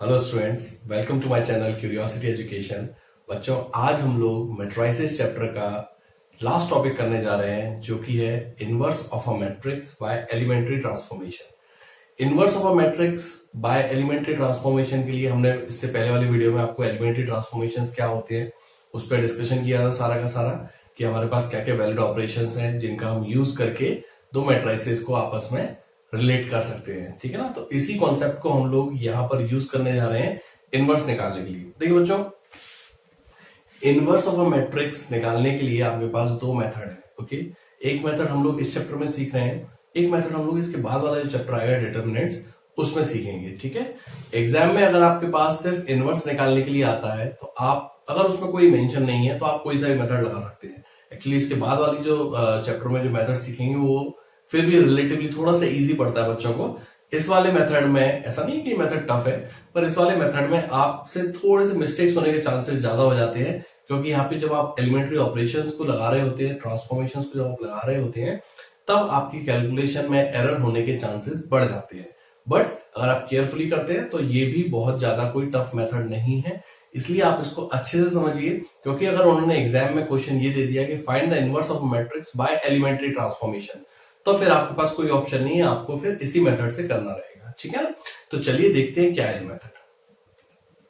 Hello students, welcome to my channel curiosity education. बच्चों, आज हम लोग मैट्रिसेस चैप्टर का लास्ट टॉपिक करने जा रहे हैं, जो कि है inverse of a matrix by elementary transformation. Inverse of a matrix by elementary transformation के लिए हमने इससे पहले वाली वीडियो में आपको एलिमेंट्री ट्रांसफॉर्मेशन क्या होते हैं उस पर डिस्कशन किया था सारा का सारा, कि हमारे पास क्या क्या वैलिड ऑपरेशंस हैं जिनका हम यूज करके दो मैट्रिसेस को आपस में रिलेट कर सकते हैं। ठीक है ना। तो इसी कॉन्सेप्ट को हम लोग यहां पर यूज करने जा रहे हैं इनवर्स निकालने के लिए। देखिए बच्चों, इनवर्स ऑफ अ मैट्रिक्स निकालने के लिए आपके पास दो मेथड है। ओके, एक मेथड हम लोग इस चैप्टर में सीख रहे हैं, एक मेथड हम लोग इसके बाद वाला जो चैप्टर आएगा डिटर्मिनेंट्स उसमें सीखेंगे। ठीक है। एग्जाम में अगर आपके पास सिर्फ इनवर्स निकालने के लिए आता है तो आप, अगर उसमें कोई मेंशन नहीं है तो आप कोई सा भी मेथड लगा सकते हैं। एक्चुअली इसके बाद वाली जो चैप्टर में जो मेथड सीखेंगे वो फिर भी रिलेटिवली थोड़ा सा इजी पड़ता है बच्चों को। इस वाले मेथड में ऐसा नहीं कि मेथड टफ है, पर इस वाले मेथड में आपसे थोड़े से मिस्टेक्स होने के चांसेस ज्यादा हो जाते हैं, क्योंकि यहाँ पे जब आप एलिमेंट्री ऑपरेशंस को लगा रहे होते हैं, ट्रांसफॉर्मेशंस को जब आप लगा रहे होते हैं, तब आपकी कैलकुलेशन में एरर होने के चांसेस बढ़ जाते हैं। बट अगर आप केयरफुली करते हैं तो ये भी बहुत ज्यादा कोई टफ मेथड नहीं है, इसलिए आप इसको अच्छे से समझिए। क्योंकि अगर उन्होंने एग्जाम में क्वेश्चन ये दे दिया कि find the inverse of matrix by elementary transformation, तो फिर आपके पास कोई ऑप्शन नहीं है, आपको फिर इसी मेथड से करना रहेगा। ठीक है ना। तो चलिए देखते हैं क्या है मेथड।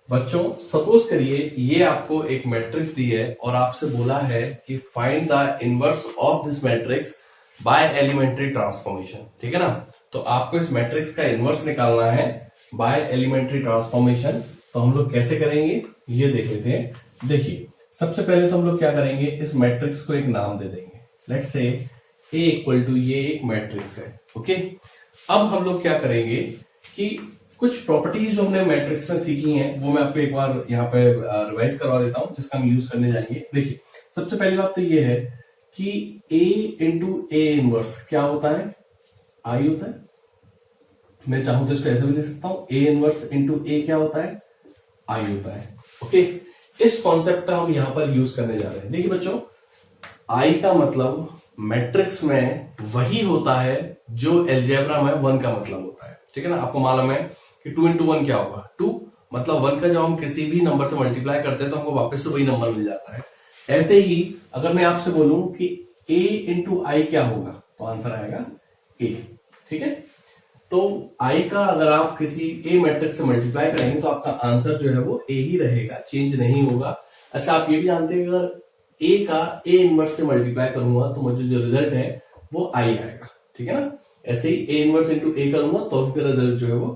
बच्चों, सपोज करिए ये आपको एक मैट्रिक्स दी है और आपसे बोला है कि find the inverse of this matrix by elementary transformation. ठीक है ना। तो आपको इस मैट्रिक्स का इनवर्स निकालना है बाय एलिमेंट्री ट्रांसफॉर्मेशन। तो हम लोग कैसे करेंगे ये देख लेते हैं। देखिए, सबसे पहले तो हम लोग क्या करेंगे, इस मैट्रिक्स को एक नाम दे देंगे। Let's say A equal to, ये एक मैट्रिक्स है। ओके, अब हम लोग क्या करेंगे कि कुछ प्रॉपर्टीज जो हमने मैट्रिक्स में सीखी हैं वो मैं आपको एक बार यहाँ पे रिवाइज करवा देता हूं, जिसका हम यूज करने जाएंगे। देखिए, सबसे पहली बात तो ये है कि A इंटू ए इनवर्स क्या होता है, आई होता है। मैं चाहूं तो इसको ऐसे भी लिख सकता हूं, A इनवर्स इंटू ए क्या होता है, आई होता है। ओके, इस कॉन्सेप्ट का हम यहां पर यूज करने जा रहे हैं। देखिए बच्चों, आई का मतलब मैट्रिक्स में वही होता है जो एल्जेब्रा में वन का मतलब होता है। ठीक है ना। आपको मालूम है कि 2 इंटू 1 क्या होगा, 2। मतलब 1 का जब हम किसी भी नंबर से मल्टीप्लाई करते हैं तो हमको वापस से वही नंबर मिल जाता है। ऐसे ही अगर मैं आपसे बोलूं कि a इंटू आई क्या होगा, तो आंसर आएगा a। ठीक है। तो i का अगर आप किसी a मैट्रिक्स से मल्टीप्लाई करेंगे तो आपका आंसर जो है वो a ही रहेगा, चेंज नहीं होगा। अच्छा, आप ये भी जानते हैं कि अगर a का a इनवर्स से मल्टीप्लाई करूंगा तो मुझे जो रिजल्ट है वो i आएगा। ठीक है ना। ऐसे ही a इनवर्स इंटू a करूंगा तो फिर रिजल्ट जो है वो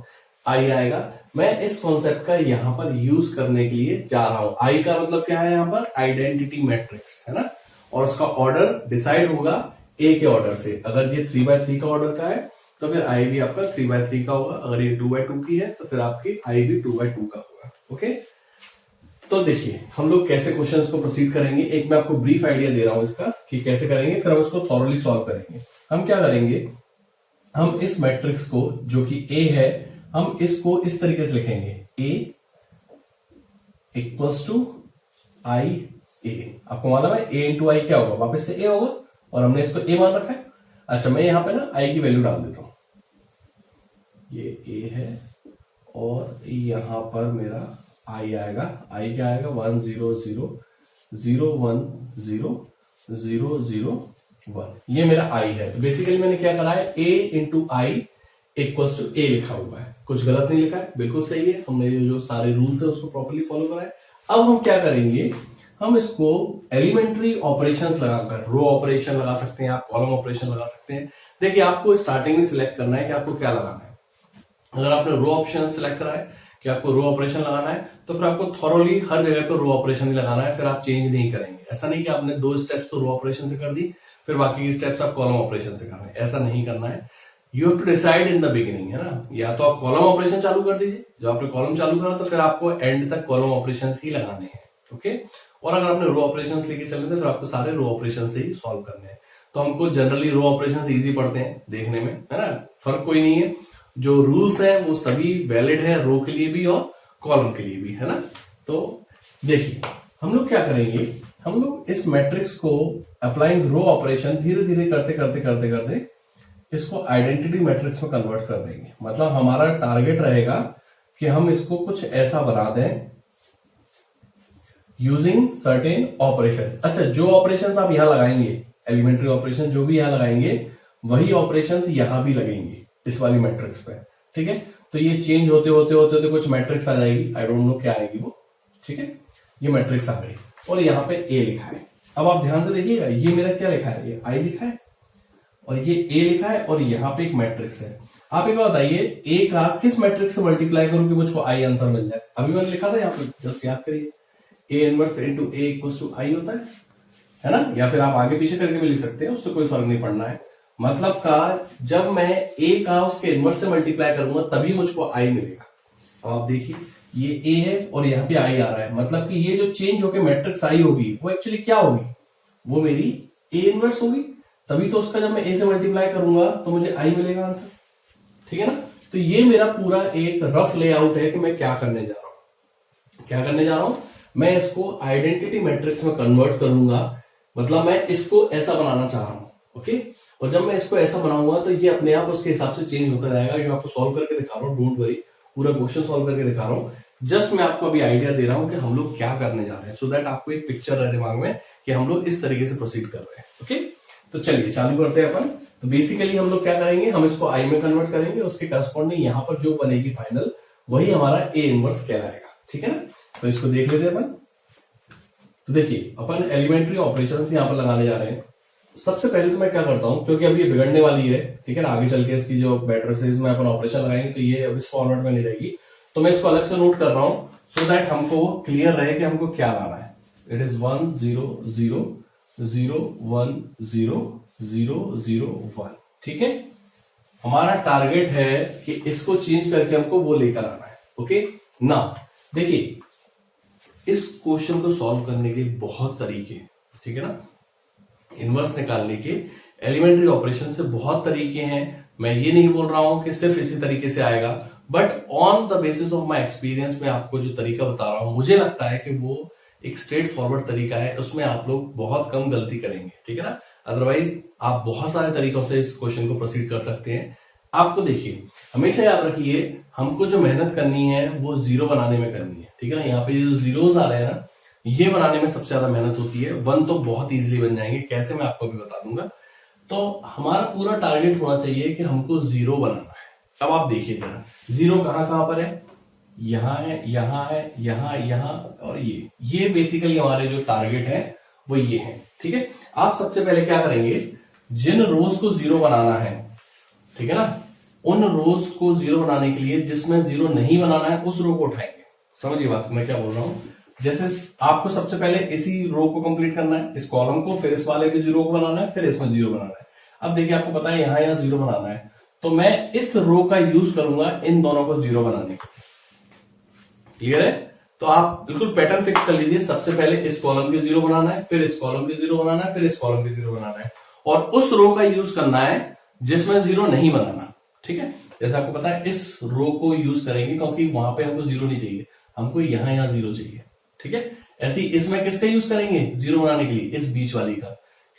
i आएगा। मैं इस कॉन्सेप्ट का यहां पर यूज करने के लिए जा रहा हूं। i का मतलब क्या है, यहां पर आइडेंटिटी मैट्रिक्स है ना, और उसका ऑर्डर डिसाइड होगा a के ऑर्डर से। अगर ये 3x3 का ऑर्डर का है तो फिर i भी आपका 3x3 का होगा। अगर ये 2x2 की है तो फिर आपकी i भी 2x2 का होगा। ओके, तो देखिए हम लोग कैसे क्वेश्चंस को प्रोसीड करेंगे। एक मैं आपको ब्रीफ आइडिया दे रहा हूं इसका कि कैसे करेंगे, फिर हम इसको थॉरली सॉल्व करेंगे। हम क्या करेंगे, हम इस मैट्रिक्स को जो कि A है, हम इसको इस तरीके से लिखेंगे, A इक्वल्स टू आई ए। आपको मालूम है A इंटू आई क्या होगा, वापस से A होगा, और हमने इसको A मान रखा है। अच्छा, मैं यहां पे ना I की वैल्यू डाल देता हूं, ये A है और यहां पर मेरा आई आएगा। आई क्या आएगा, 1 0 0 0 1 0 0 0 1, ये मेरा आई है। तो बेसिकली मैंने क्या करा है, a into I equals to A लिखा हुआ है। कुछ गलत नहीं लिखा है, बिल्कुल सही है। हमने जो सारे रूल्स है उसको प्रॉपर्ली फॉलो करा है। अब हम क्या करेंगे, हम इसको एलिमेंट्री ऑपरेशंस लगाकर, रो ऑपरेशन लगा सकते हैं आप, कॉलम ऑपरेशन लगा सकते हैं। देखिए, आपको स्टार्टिंग में सिलेक्ट करना है कि आपको क्या लगाना है। अगर आपने रो ऑप्शन सिलेक्ट करा है कि आपको रो ऑपरेशन लगाना है, तो फिर आपको थॉरोली हर जगह पर रो ऑपरेशन ही लगाना है, फिर आप चेंज नहीं करेंगे। ऐसा नहीं कि आपने 2 स्टेप्स तो रो ऑपरेशन से कर दी, फिर बाकी की स्टेप्स आप कॉलम ऑपरेशन से कर रहे हैं, ऐसा नहीं करना है। You have to decide in the beginning, है ना। या तो आप कॉलम ऑपरेशन चालू कर दीजिए, जब आपने कॉलम चालू करा तो फिर आपको एंड तक कॉलम ऑपरेशन ही लगाने हैं। ओके, और अगर आपने रो ऑपरेशन लेके चले तो फिर आपको सारे रो ऑपरेशन से ही सॉल्व करने हैं। तो हमको जनरली रो ऑपरेशन इजी पड़ते हैं देखने में, है ना, फर्क कोई नहीं है। जो रूल्स है वो सभी वैलिड है, रो के लिए भी और कॉलम के लिए भी, है ना। तो देखिए हम लोग क्या करेंगे, हम लोग इस मैट्रिक्स को अप्लाइंग रो ऑपरेशन धीरे धीरे करते करते करते करते इसको आइडेंटिटी मैट्रिक्स में कन्वर्ट कर देंगे। मतलब हमारा टारगेट रहेगा कि हम इसको कुछ ऐसा बना दें यूजिंग सर्टेन ऑपरेशन। अच्छा, जो ऑपरेशंस आप यहां लगाएंगे, एलिमेंट्री ऑपरेशन जो भी यहां लगाएंगे, वही ऑपरेशंस यहां भी लगेंगे इस वाली मैट्रिक्स पे। ठीक है, तो ये चेंज होते होते होते होते कुछ मैट्रिक्स आ जाएगी, आई डोंट नो क्या आएगी वो। ठीक है, ये मैट्रिक्स आ गई और यहाँ पे ए लिखा है। अब आप ध्यान से देखिएगा, ये मेरा क्या लिखा है, ये आई लिखा है और ये ए लिखा है और यहाँ पे एक मैट्रिक्स है। आप एक बताइए, ए का किस मैट्रिक्स से मल्टीप्लाई करूं कि मुझको आई आंसर मिल जाए? अभी मैंने लिखा था यहाँ पे, जस्ट याद करिए, A inverse into A equal to I होता है ना? या फिर आप आगे पीछे करके भी लिख सकते हैं, उससे कोई फर्क नहीं पड़ना है। मतलब का जब मैं ए का उसके इनवर्स से मल्टीप्लाई करूंगा तभी मुझको आई मिलेगा। अब आप देखिए, ये ए है और यहाँ पे आई आ रहा है, मतलब कि ये जो चेंज होकर मैट्रिक्स आई होगी वो एक्चुअली क्या होगी, वो मेरी ए इनवर्स होगी। तभी तो उसका जब मैं ए से मल्टीप्लाई करूंगा तो मुझे आई मिलेगा आंसर। ठीक है ना? तो ये मेरा पूरा एक रफ लेआउट है कि मैं क्या करने जा रहा हूं। क्या करने जा रहा हूं, मैं इसको आइडेंटिटी मैट्रिक्स में कन्वर्ट करूंगा। मतलब मैं इसको ऐसा बनाना चाह रहा हूं। ओके, और जब मैं इसको ऐसा बनाऊंगा तो ये अपने आप उसके हिसाब से चेंज होता जाएगा। ये आपको सॉल्व करके दिखा रहा हूं, डोंट वरी, पूरा क्वेश्चन सॉल्व करके दिखा रहा हूं। जस्ट मैं आपको अभी आइडिया दे रहा हूं कि हम लोग क्या करने जा रहे हैं, सो दैट आपको एक पिक्चर रहे दिमाग में कि हम लोग इस तरीके से प्रोसीड कर रहे हैं। ओके, तो चलिए चालू करते हैं अपन। तो बेसिकली हम लोग क्या करेंगे, हम इसको आई में कन्वर्ट करेंगे, उसके करस्पॉन्डिंग यहां पर जो बनेगी फाइनल, वही हमारा ए इनवर्स कहलाएगा। ठीक है ना? तो इसको देख लेते हैं अपन। तो देखिए, अपन एलिमेंट्री ऑपरेशंस यहां पर लगाने जा रहे हैं। सबसे पहले तो मैं क्या करता हूं, क्योंकि अब ये बिगड़ने वाली है, ठीक है ना, आगे चल के इसकी जो मैट्रिसेस में अपन ऑपरेशन लगाएंगे तो ये अब इस फॉर्मेट में नहीं रहेगी, तो मैं इसको अलग से नोट कर रहा हूं सो दैट हमको क्लियर रहे कि हमको क्या लाना है। It is 1 0 0 0 1 0 0 0 1। ठीक है, हमारा टारगेट है कि इसको चेंज करके हमको वो लेकर आना है। ओके ना, देखिए इस क्वेश्चन को सॉल्व करने के बहुत तरीके, ठीक है ना, इनवर्स निकालने के एलिमेंट्री ऑपरेशन से बहुत तरीके हैं। मैं ये नहीं बोल रहा हूं कि सिर्फ इसी तरीके से आएगा, but on the basis of my experience में आपको जो तरीका बता रहा हूं, मुझे लगता है कि वो एक स्ट्रेट फॉरवर्ड तरीका है, उसमें आप लोग बहुत कम गलती करेंगे। ठीक है ना? अदरवाइज आप बहुत सारे तरीकों से इस क्वेश्चन को प्रोसीड कर सकते हैं। आपको देखिए, हमेशा याद रखिए, हमको जो मेहनत करनी है वो जीरो बनाने में करनी है। ठीक है ना? यहाँ पे जो जीरोस आ रहे हैं ना, ये बनाने में सबसे ज्यादा मेहनत होती है। 1 तो बहुत इजीली बन जाएंगे, कैसे मैं आपको भी बता दूंगा। तो हमारा पूरा टारगेट होना चाहिए कि हमको जीरो बनाना है। अब आप देखिए जरा, जीरो कहां कहां पर है, यहां है, यहां है, यहां, यहां और ये बेसिकली हमारे जो टारगेट है वो ये है। ठीक है, आप सबसे पहले क्या करेंगे, जिन रोज को जीरो बनाना है, ठीक है ना, उन रोज को जीरो बनाने के लिए जिसमें जीरो नहीं बनाना है उस रो को उठाएंगे। समझिए बात मैं क्या बोल रहा हूं। जैसे आपको सबसे पहले इसी रो को कंप्लीट करना है, इस कॉलम को, फिर इस वाले भी जीरो को बनाना है, फिर इसमें जीरो बनाना है। अब देखिए, आपको पता है यहां जीरो बनाना है, तो मैं इस रो का यूज करूंगा इन दोनों को जीरो बनाने के। क्लियर है? तो आप बिल्कुल पैटर्न फिक्स कर लीजिए। सबसे पहले इस कॉलम के जीरो बनाना है, फिर इस कॉलम के जीरो बनाना है, फिर इस कॉलम के जीरो बनाना है, और उस रो का यूज करना है जिसमें जीरो नहीं बनाना। ठीक है, जैसे आपको पता है इस रो को यूज करेंगे क्योंकि वहां पे हमको जीरो नहीं चाहिए, हमको यहां जीरो चाहिए। ठीक है, ऐसे ही इसमें किसका यूज करेंगे जीरो बनाने के लिए, इस बीच वाली का,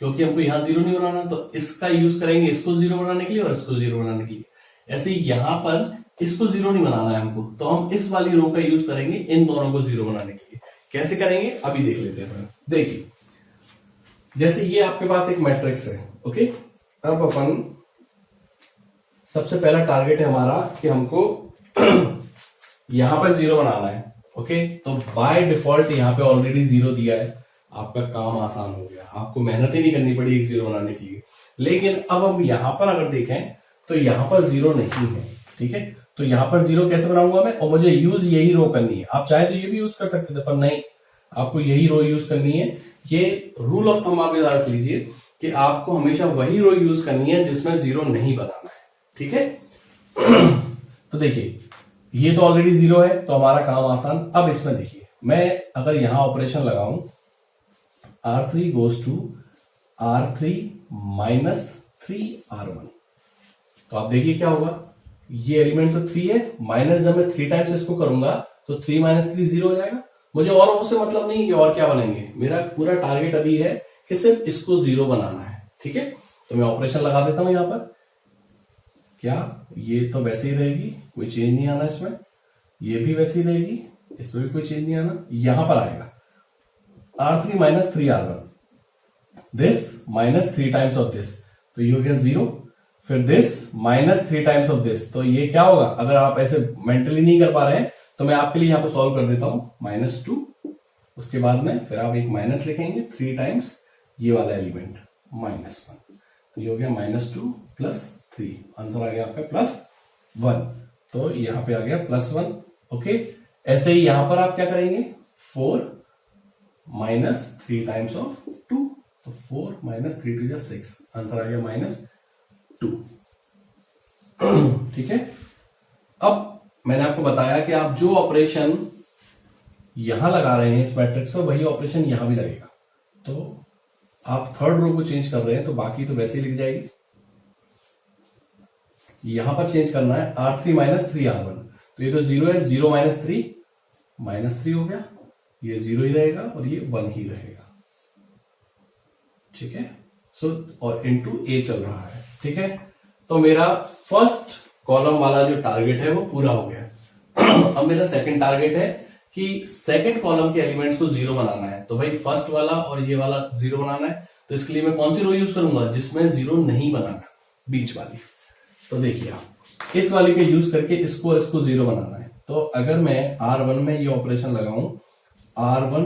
क्योंकि हमको यहां जीरो नहीं बनाना, तो इसका यूज करेंगे इसको जीरो बनाने के लिए और इसको जीरो बनाने के लिए। ऐसे ही यहां पर इसको जीरो नहीं बनाना है हमको, तो हम इस वाली रो का यूज करेंगे इन दोनों को जीरो बनाने के लिए। कैसे करेंगे अभी देख लेते हैं। देखिए, जैसे ये आपके पास एक मैट्रिक्स है। ओके, अब अपन सबसे पहला टारगेट है हमारा कि हमको यहां पर जीरो बनाना है। ओके, तो बाय डिफॉल्ट यहां पे ऑलरेडी जीरो दिया है, आपका काम आसान हो गया, आपको मेहनत ही नहीं करनी पड़ी एक जीरो बनाने के लिए। लेकिन अब हम यहां पर अगर देखें तो यहां पर जीरो नहीं है। ठीक है, तो यहां पर जीरो कैसे बनाऊंगा मैं, और मुझे यूज यही रो करनी है। आप चाहे तो ये भी यूज कर सकते थे, पर नहीं, आपको यही रो यूज करनी है। ये रूल ऑफ थंब आप याद रख लीजिए कि आपको हमेशा वही रो यूज करनी है जिसमें जीरो नहीं बनाना है। ठीक है, तो देखिए ये तो ऑलरेडी जीरो है, तो हमारा काम आसान। अब इसमें देखिए, मैं अगर यहां ऑपरेशन लगाऊं, R3 goes to R3 minus 3R1, तो आप देखिए क्या होगा, ये एलिमेंट तो 3 है, माइनस जब मैं 3 टाइम्स इसको करूंगा तो 3 माइनस 3 जीरो हो जाएगा। मुझे और उससे मतलब नहीं कि और क्या बनेंगे, मेरा पूरा टारगेट अभी है कि सिर्फ इसको जीरो बनाना है। ठीक है, तो मैं ऑपरेशन लगा देता हूं यहां पर। क्या ये तो वैसे ही रहेगी, कोई चेंज नहीं आना इसमें। ये भी वैसी रहेगी, इसमें भी कोई चेंज नहीं आना। यहां पर आएगा R3 minus 3R1, this minus 3 times of this, तो ये हो गया 0। फिर this minus 3 times of this, तो ये क्या होगा, अगर आप ऐसे मेंटली नहीं कर पा रहे हैं तो मैं आपके लिए यहां पर सॉल्व कर देता हूं, -2। उसके बाद में फिर आप एक माइनस लिखेंगे 3 टाइम्स ये वाला एलिमेंट -1, तो ये हो गया -2 + 3, आंसर आ गया आपका +1। तो यहां पे आ गया +1। ओके, ऐसे ही यहां पर आप क्या करेंगे, 4 माइनस 3 टाइम्स ऑफ 2, तो 4 माइनस 3 2 6, आंसर आ गया -2। ठीक है, अब मैंने आपको बताया कि आप जो ऑपरेशन यहां लगा रहे हैं इस मैट्रिक्स में, वही ऑपरेशन यहां भी लगेगा। तो आप थर्ड रो को चेंज कर रहे हैं तो बाकी तो वैसे ही लिख जाएगी। यहां पर चेंज करना है R3 माइनस 3R1, तो ये तो 0 है, 0 माइनस 3 -3 हो गया, ये 0 ही रहेगा और ये 1 ही रहेगा। ठीक है, सो और इनटू A चल रहा है। ठीक है, तो मेरा फर्स्ट कॉलम वाला जो टारगेट है वो पूरा हो गया। अब मेरा सेकंड टारगेट है कि सेकंड कॉलम के एलिमेंट्स को 0 बनाना है। तो भाई फर्स्ट वाला और ये वाला 0 बनाना है, तो इसके लिए मैं कौन सी रो यूज करूंगा, जिसमें 0 नहीं बनाना, बीच वाली। तो देखिए आप इस वाली के यूज करके इसको और इसको 0 बनाना है। तो अगर मैं R1 में ये ऑपरेशन लगाऊं, R1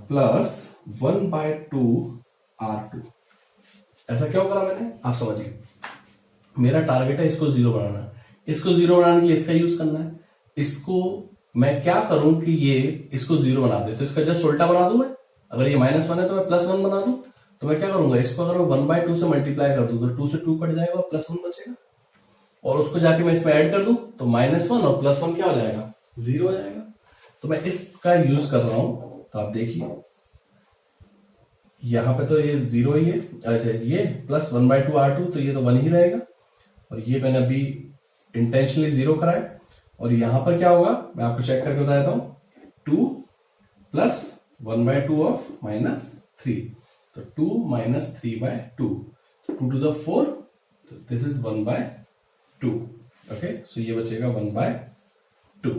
प्लस 1/2 R2, ऐसा क्यों करा मैंने, आप समझिए। मेरा टारगेट है इसको 0 बनाना, इसको 0 बनाने के लिए इसका यूज करना है। इसको मैं क्या करूं कि ये इसको 0 बना दे, तो इसका जस्ट उल्टा बना दूं मैं। अगर ये -1 है तो मैं +1 बना दूं। तो मैं क्या करूंगा, इसको अगर मैं 1/2 से मल्टीप्लाई कर दूं तो 2 से 2 कट जाएगा और +1 बचेगा, और उसको जाके मैं इसमें ऐड कर दूं तो -1 और +1 क्या हो जाएगा, 0 हो जाएगा। तो मैं इसका यूज कर रहा हूं, तो आप देखिए यहां पे तो ये 0 ही है, अच्छा ये प्लस 1/2 R2, तो ये तो 1 ही रहेगा, और ये मैंने अभी इंटेंशनली 0 कराया। और यहां पर क्या होगा, मैं आपको चेक करके बता देता हूं, 2 + 1/2 ऑफ -3, तो 2 - 3/2, 2 to the 4, तो दिस इज 1/2। ओके, सो ये बचेगा 1/2।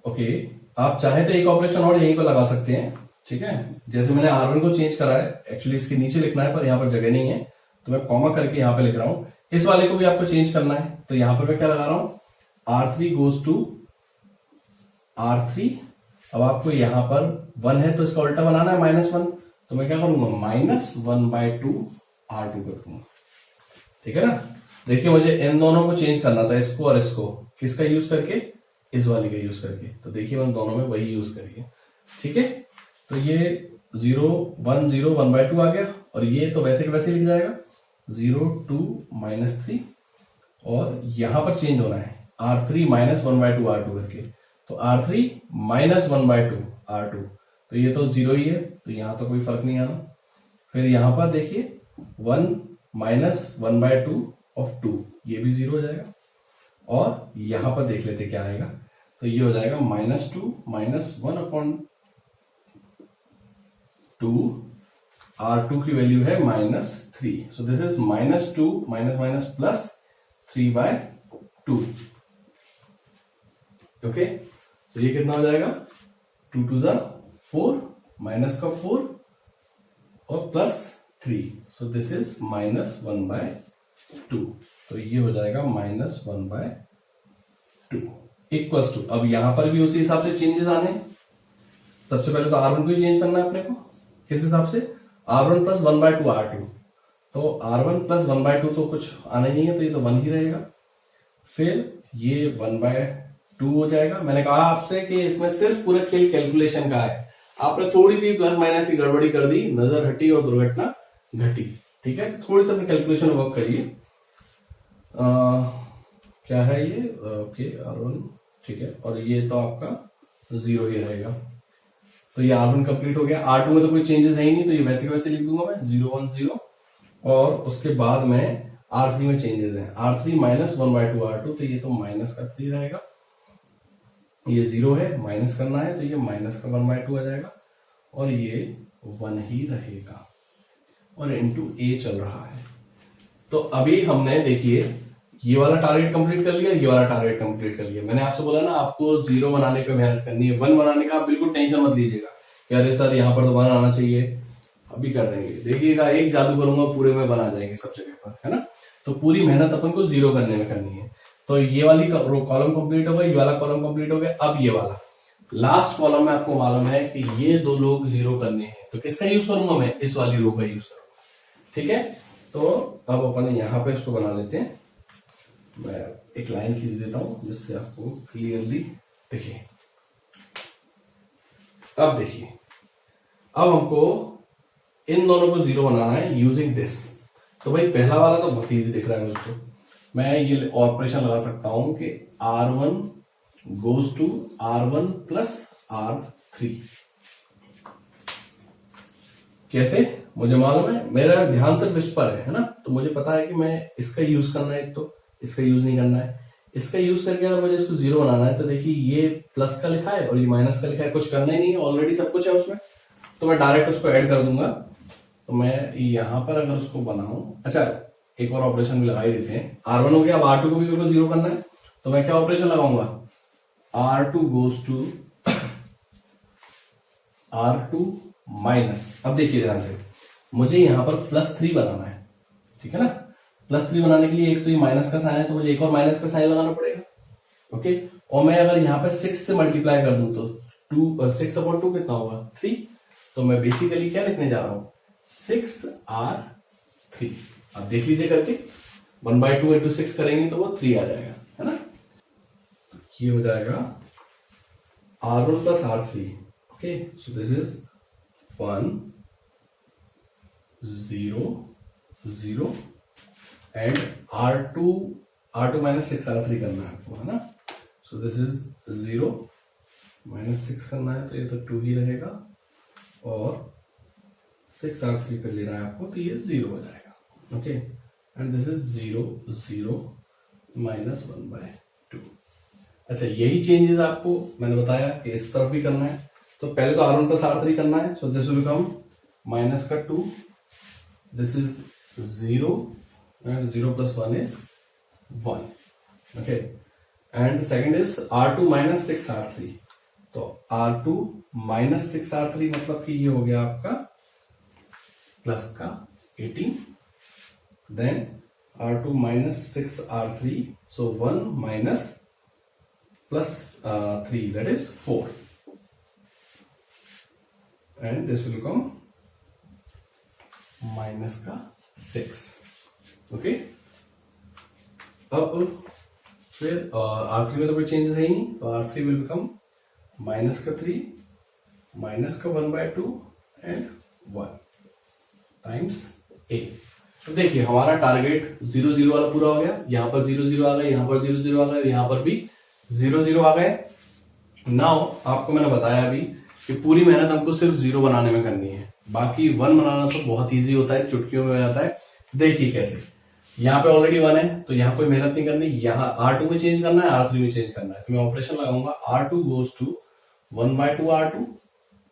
ओके, आप चाहे तो एक ऑपरेशन और यहीं पर लगा सकते हैं। ठीक है, जैसे मैंने R1 को चेंज करा है, एक्चुअली इसके नीचे लिखना है पर यहां पर जगह नहीं है, तो मैं कॉमा करके यहां पे लिख रहा हूं। इस वाले को भी आपको चेंज करना है, तो यहां पर मैं क्या लगा रहा हूं, R3 goes to R3। अब आपको यहां पर 1 है तो इसका उल्टा बनाना है -1, तो मैं क्या करूंगा, -1/2 R2 कर दूंगा। ठीक है ना, देखिए मुझे इन दोनों को चेंज करना था, इसको और इसको, किसका यूज करके, इस वाली का यूज करके। तो देखिए मैंने दोनों में वही यूज करी है। ठीक है, तो ये 0 1 0 1/2 आ गया, और ये तो वैसे के वैसे लिख जाएगा 0 2 -3, और यहां पर चेंज होना है R3 -1/2 R2 करके, तो R3 -1/2 R2, तो ये तो 0 ही है, तो यहां तो कोई फर्क नहीं आना। फिर यहां पर देखिए 1 -1/2 ऑफ 2, ये भी 0 हो जाएगा, और यहां पर देख लेते क्या आएगा, तो ये हो जाएगा -2 -1/2, R2 की वैल्यू है -3, सो दिस इज -2 -- +3/2। ओके, सो ये कितना हो जाएगा, 2 2 4, माइनस का 4 और +3, सो दिस इज -1/2, तो ये हो जाएगा -1/2 इक्वल्स टू। अब यहां पर भी उसी हिसाब से चेंजेस आने हैं। सबसे पहले तो R1 को ही चेंज करना है अपने को, किस हिसाब से, R1 + 1/2 R2, तो R1 + 1/2 तो कुछ आना ही नहीं है, तो ये तो 1 ही रहेगा। फिर ये 1/2 हो जाएगा। मैंने कहा आपसे कि इसमें सिर्फ पूरा खेल कैलकुलेशन का है, आपने थोड़ी सी प्लस माइनस की गड़बड़ी कर दी, नजर हटी और दुर्घटना घटी। ठीक है, तो थोड़ी सी अपनी कैलकुलेशन वर्क करिए। क्या है ये, ओके R1, ठीक है, और ये तो आपका 0 ही रहेगा, तो ये R1 कंप्लीट हो गया। R2 में तो कोई चेंजेस है ही नहीं, तो ये वैसे के वैसे लिख दूंगा मैं 0 1 0, और उसके बाद में R3 में चेंजेस है, R3 -1/2 R2, तो ये तो -3 रहेगा, ये 0 है, माइनस करना है, तो ये -1/2 आ जाएगा, और ये 1 ही रहेगा, और इनटू A चल रहा है। तो अभी हमने देखिए ये वाला टारगेट कंप्लीट कर लिया, ये वाला टारगेट कंप्लीट कर लिया। मैंने आपसे बोला ना आपको 0 बनाने पे मेहनत करनी है, 1 बनाने का आप बिल्कुल टेंशन मत लीजिएगा कि अरे सर यहाँ पर तो 1 आना चाहिए, अभी कर देंगे। देखिएगा एक जादू करूंगा पूरे में 1 आ जाएंगे सब जगह पर, है ना। तो पूरी मेहनत अपन को 0 करने में करनी है। तो ये वाली कॉलम कंप्लीट हो गया, ये वाला कॉलम कंप्लीट हो गया। अब ये वाला लास्ट कॉलम में आपको मालूम है कि ये 2 लोग 0 करने हैं, तो किसका यूज करूंगा मैं, इस वाली रो का यूज करूंगा। ठीक है, तो अब अपन यहां पे इसको बना लेते हैं। मैं एक लाइन खींच देता हूं जिससे आपको क्लियरली देखिए। अब देखिए, अब हमको इन दोनों को 0 बनाना है यूजिंग दिस। तो भाई पहला वाला तो बहुत ईजी दिख रहा है मुझको। मैं ये ऑपरेशन लगा सकता हूं कि R1 goes to R1 plus R3। कैसे, मुझे मालूम है, मेरा ध्यान सिर्फ इस पर है ना। तो मुझे पता है कि मैं इसका यूज करना है, तो इसका यूज नहीं करना है। इसका यूज करके अगर मुझे इसको 0 बनाना है तो देखिए ये प्लस का लिखा है और ये माइनस का लिखा है, कुछ करना ही नहीं है, ऑलरेडी सब कुछ है उसमें। तो मैं डायरेक्ट उसको ऐड कर दूंगा। तो मैं यहां पर अगर उसको बनाऊं, अच्छा एक और ऑपरेशन भी लगा ही देते हैं। R1 हो गया, अब R2 को भी मेरे को 0 करना है, तो मैं क्या ऑपरेशन लगाऊंगा, R2 goes to R2 minus. अब देखिए ध्यान से, मुझे यहां पर +3 बनाना है, ठीक है ना। +3 बनाने के लिए एक तो ये माइनस का साइन है, तो मुझे एक और माइनस का साइन लगाना पड़ेगा। ओके, और मैं अगर यहाँ पे 6 से मल्टीप्लाई कर दूं तो 6/2 कितना होगा, 3। तो मैं बेसिकली क्या लिखने जा रहा हूं, 6R3। अब देख लीजिए करके, 1/2 इंटू 6 करेंगे तो वो 3 आ जाएगा, है ना। तो ये हो जाएगा R1 plus R3। Okay, so this is 1 0 0 and R2 minus 6R3 करना है आपको, है ना। सो दिस इज 0 माइनस 6 करना है, तो ये तो 2 ही रहेगा, और 6R3 पे लेना है आपको, तो ये 0 हो जाएगा। Okay, and this is 0 0 minus 1/2। अच्छा, यही चेंजेस आपको मैंने बताया कि इस तरफ भी करना है। तो पहले तो R1 प्लस R3 करना है, so this will become minus का 2, this is 0 and 0 plus 1 is 1. Okay, and second is R2 minus 6R3। तो R2 minus 6R3 मतलब कि ये हो गया आपका प्लस का 18, then R2 minus 6R3, so 1 minus plus 3, that is 4, and this will come minus का 6। ओके, अब फिर R3 में तो कोई चेंजेस है ही नहीं, तो R3 विल बिकम माइनस का 3 माइनस का 1/2 एंड 1 टाइम्स A। तो देखिए हमारा टारगेट 0 0 वाला पूरा हो गया। यहां पर 0 0 आ गए, यहां पर 0 0 आ गए, यहां पर भी 0 0 आ गए। नाउ आपको मैंने बताया अभी कि पूरी मेहनत हमको सिर्फ 0 बनाने में करनी है, बाकी 1 बनाना तो बहुत ईजी होता है, चुटकियों में हो जाता है। देखिए कैसे, यहाँ पे ऑलरेडी 1 है, तो यहाँ कोई मेहनत नहीं करनी। यहाँ R2 में चेंज करना है, R3 में चेंज करना है, तो मैं ऑपरेशन लगाऊंगा R2 गोज टू 1/2 R2।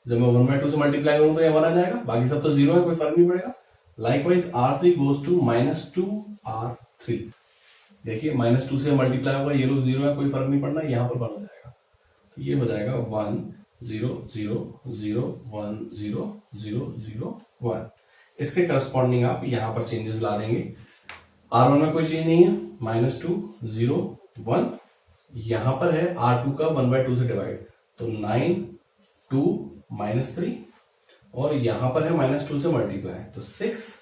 जब मैं 1/2 से मल्टीप्लाई करूंगा तो ये 1 आ जाएगा, बाकी सब तो 0 है, कोई फर्क नहीं पड़ेगा। Likewise R3 goes to -2 R3। देखिए -2 से मल्टीप्लाई होगा, ये लोग 0 है, कोई फर्क नहीं पड़ना, यहाँ पर 1 हो जाएगा। तो ये हो जाएगा 1 0 0 0 1 0 0 0 1। इसके करस्पॉन्डिंग आप यहाँ पर चेंजेस ला देंगे। R1 में कोई चेंज नहीं है, -2 0 1। यहां पर है R2 का 1/2 से डिवाइड, तो 9 2 -3, और यहां पर है -2 से मल्टीप्लाई, तो 6,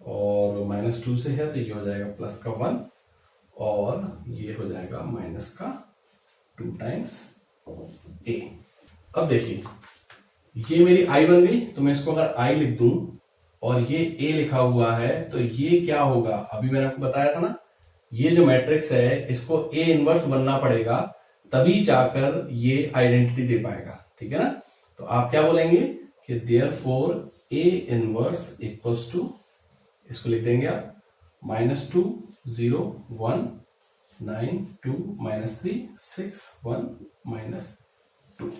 और -2 से है तो ये हो जाएगा प्लस का 1, और ये हो जाएगा माइनस का 2 टाइम्स A। अब देखिए ये मेरी I बन गई, तो मैं इसको अगर I लिख दूं और ये A लिखा हुआ है, तो ये क्या होगा, अभी मैंने आपको बताया था ना, ये जो मैट्रिक्स है इसको A इनवर्स बनना पड़ेगा, तभी जाकर ये आइडेंटिटी दे पाएगा, ठीक है ना। तो आप क्या बोलेंगे कि therefore A inverse equals to, इसको लिख देंगे आप -2 0 1 9 2 -3 6 1 -2।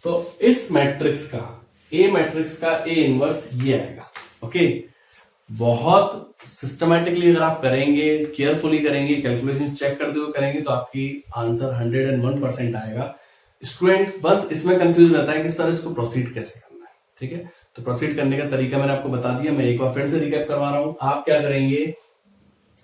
तो इस मैट्रिक्स का A मैट्रिक्स का A इनवर्स ये आएगा। ओके, बहुत सिस्टमेटिकली अगर आप करेंगे, केयरफुली करेंगे, कैलकुलेशन चेक करते हुए करेंगे तो आपकी आंसर 101% आएगा। स्टूडेंट बस इसमें कंफ्यूज रहता है कि सर इसको प्रोसीड कैसे करना है। ठीक है, तो प्रोसीड करने का तरीका मैंने आपको बता दिया, मैं एक बार फिर से रिकैप करवा रहा हूं। आप क्या करेंगे,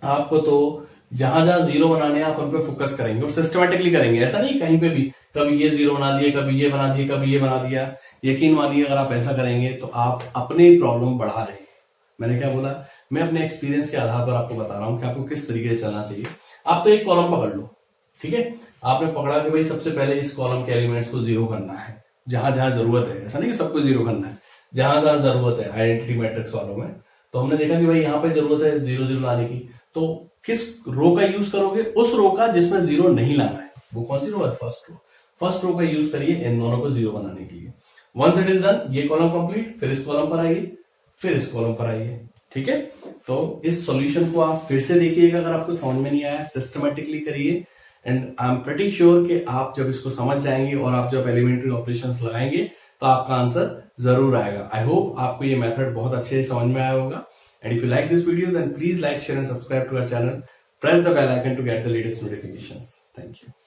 आपको तो जहां जहां जीरो बनाने हैं आप उन पे फोकस करेंगे और सिस्टमेटिकली करेंगे। ऐसा नहीं कहीं पे भी कभी ये जीरो बना दिए, कभी ये बना दिए, कभी ये बना दिया। यकीन मानिए अगर आप ऐसा करेंगे तो आप अपनी प्रॉब्लम बढ़ा रहे हैं। मैंने क्या बोला, मैं अपने एक्सपीरियंस के आधार पर आपको बता रहा हूं कि आपको किस तरीके से चलना चाहिए। आप तो एक कॉलम पकड़ लो, ठीक है, आपने पकड़ा कि भाई सबसे पहले इस कॉलम के एलिमेंट्स को जीरो करना है जहां जहां जरूरत है। ऐसा नहीं कि सबको जीरो करना है, जहां जहां जरूरत है आइडेंटिटी मैट्रिक्स वालों में। तो हमने देखा कि भाई यहाँ पे जरूरत है जीरो जीरो लाने की, तो किस रो का यूज करोगे, उस रो का जिसमें जीरो नहीं लाना है। वो कौन सी रो है, फर्स्ट रो। फर्स्ट रो का यूज करिए इन दोनों को जीरो बनाने के लिए। वंस इट इज डन, ये कॉलम कंप्लीट, फिर इस कॉलम पर आइए, फिर इस कॉलम पर आइए। ठीक है, तो इस सॉल्यूशन को आप फिर से देखिएगा, अगर आपको समझ में नहीं आया सिस्टमेटिकली करिए and I am pretty sure कि आप जब इसको समझ जाएंगे और आप जब एलिमेंट्री ऑपरेशंस लगाएंगे तो आपका आंसर जरूर आएगा। आई होप आपको ये मेथड बहुत अच्छे से समझ में आया होगा। And if you like this video, then please like, share and subscribe to our channel. Press the bell icon to get the latest notifications. Thank you.